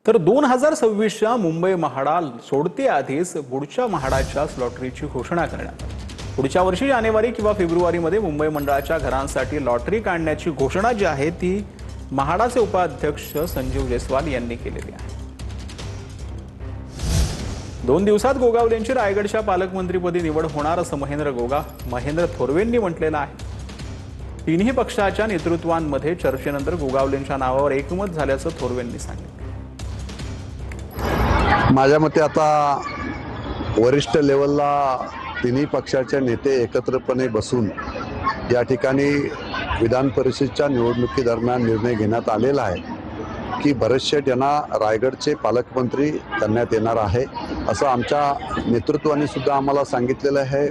तर 2026च्या मुंबई म्हाडा सोडते आधीच पुढच्या म्हाडाच्या लॉटरीची घोषणा करण्यात आली। पुढच्या वर्षी जानेवारी किंवा फेब्रुवारीमध्ये मुंबई मंडळाच्या घरांसाठी लॉटरी काढण्याची घोषणा जी आहे ती म्हाडाचे उपाध्यक्ष संजीव जयस्वाल यांनी केलेली आहे। 2 दिवसात गोगावलेंची रायगडच्या पालकमंत्रीपदी निवड होणार असं महेंद्र थोरवेंनी म्हटलेलं आहे। तिन्ही पक्षाच्या नेतृत्वांमध्ये चर्चेनंतर गोगावलेंच्या नावावर एकमत झाल्याचं थोरवेंनी सांगितलं। माझ्या मते आता वरिष्ठ लेवलला तिन्ही पक्षाचे नेते एकत्रपणे बसून या ठिकाणी विधान परिषदेच्या निवडणुकीदरम्यान निर्णय घेण्यात आलेला आहे की भरत शेठ यांना रायगडचे पालकमंत्री करण्यात येणार आहे असं आमच्या नेतृत्वाने सुद्धा आम्हाला सांगितलेलं आहे।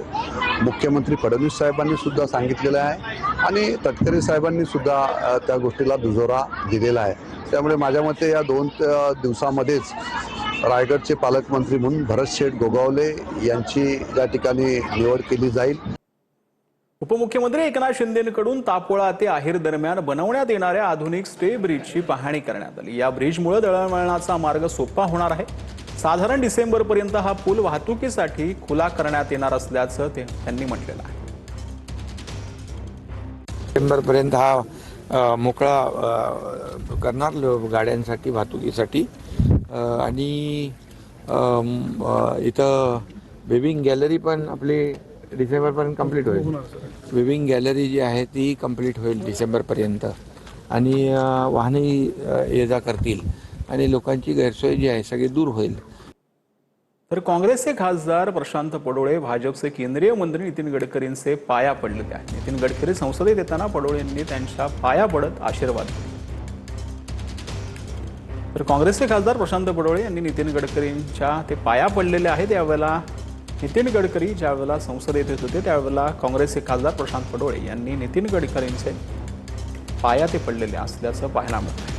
मुख्यमंत्री फडणवीस साहेबांनी सुद्धा सांगितलेलं आहे आणि तटकरे साहेबांनी सुद्धा त्या गोष्टीला दुजोरा दिलेला आहे। त्यामुळे माझ्या मते या 2 दिवसामध्येच रायगडचे पालकमंत्री म्हणून भरत शेठ गोगावले यांची या ठिकाणी निवड केली जाईल। उपमुख्यमंत्री एकनाथ शिंदेंकडून तापोळा ते आहेर दरम्यान बनवण्यात येणाऱ्या आधुनिक स्टे ब्रिजची पाहणी करण्यात आली। या ब्रिजमुळे दळणवळणाचा मार्ग सोपा होणार आहे। साधारण डिसेंबरपर्यंत हा पूल वाहतुकीसाठी खुला करण्यात येणार असल्याचं त्यांनी म्हटलेलं आहे। डिसेंबरपर्यंत हा मोकळा करणार गाड्यांसाठी वाहतुकीसाठी आणि इथं वेविंग गॅलरी पण आपली डिसेंबरपर्यंत कंप्लीट होईल। वेविंग गॅलरी जी आहे ती कंप्लीट होईल डिसेंबरपर्यंत आणि वाहनही ये जा करतील आणि लोकांची गैरसोय जी आहे सगळी दूर होईल। तर काँग्रेसचे खासदार प्रशांत पडोळे भाजपचे केंद्रीय मंत्री नितीन गडकरींचे पाया पडलेले आहेत। नितीन गडकरी संसदेत येताना पडोळे यांनी त्यांच्या पाया पडत आशीर्वाद दिले। तर काँग्रेसचे खासदार प्रशांत पडोळे यांनी नितीन गडकरींच्या ते पाया पडलेले आहेत। यावेळेला नितीन गडकरी ज्यावेळेला संसदेत येत होते त्यावेळेला काँग्रेसचे खासदार प्रशांत पडोळे यांनी नितीन गडकरींचे पाया ते पडलेले असल्याचं पाहायला मिळतं।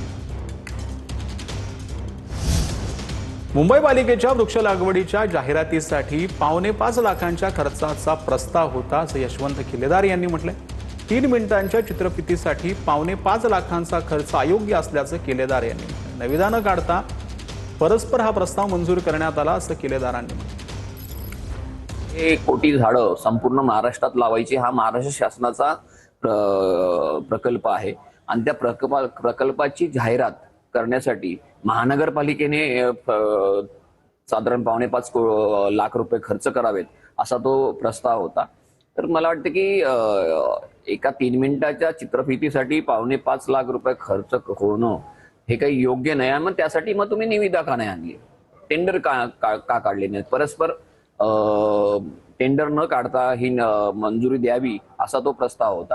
मुंबई पालिकेच्या वृक्ष लागवडीच्या जाहिरातीसाठी 5.25 लाखांच्या खर्चाचा प्रस्ताव होता असं यशवंत खिलेदार यांनी म्हटलंय। 3 मिनिटांच्या चित्रफितीसाठी 5.25 लाखांचा खर्च अयोग्य असल्याचं केलेदार यांनी म्हटलं। नविदा न काढता परस्पर हा प्रस्ताव मंजूर करण्यात आला असं केलेदारांनी म्हटलं। 1 कोटी झाडं संपूर्ण महाराष्ट्रात लावायची हा महाराष्ट्र शासनाचा प्रकल्प आहे आणि त्या प्रकल्पाची जाहिरात करण्यासाठी महानगरपालिकेने साधारण 5.25 लाख रुपये खर्च करावेत असा तो प्रस्ताव होता। तर मला वाटतं की एका 3 मिनिटाच्या चित्रफितीसाठी 5.25 लाख रुपये खर्च होणं हे काही योग्य नाही। मग त्यासाठी मग तुम्ही निविदा का नाही आणली, टेंडर का काढले नाहीत, परस्पर टेंडर न काढता ही मंजुरी द्यावी असा तो प्रस्ताव होता।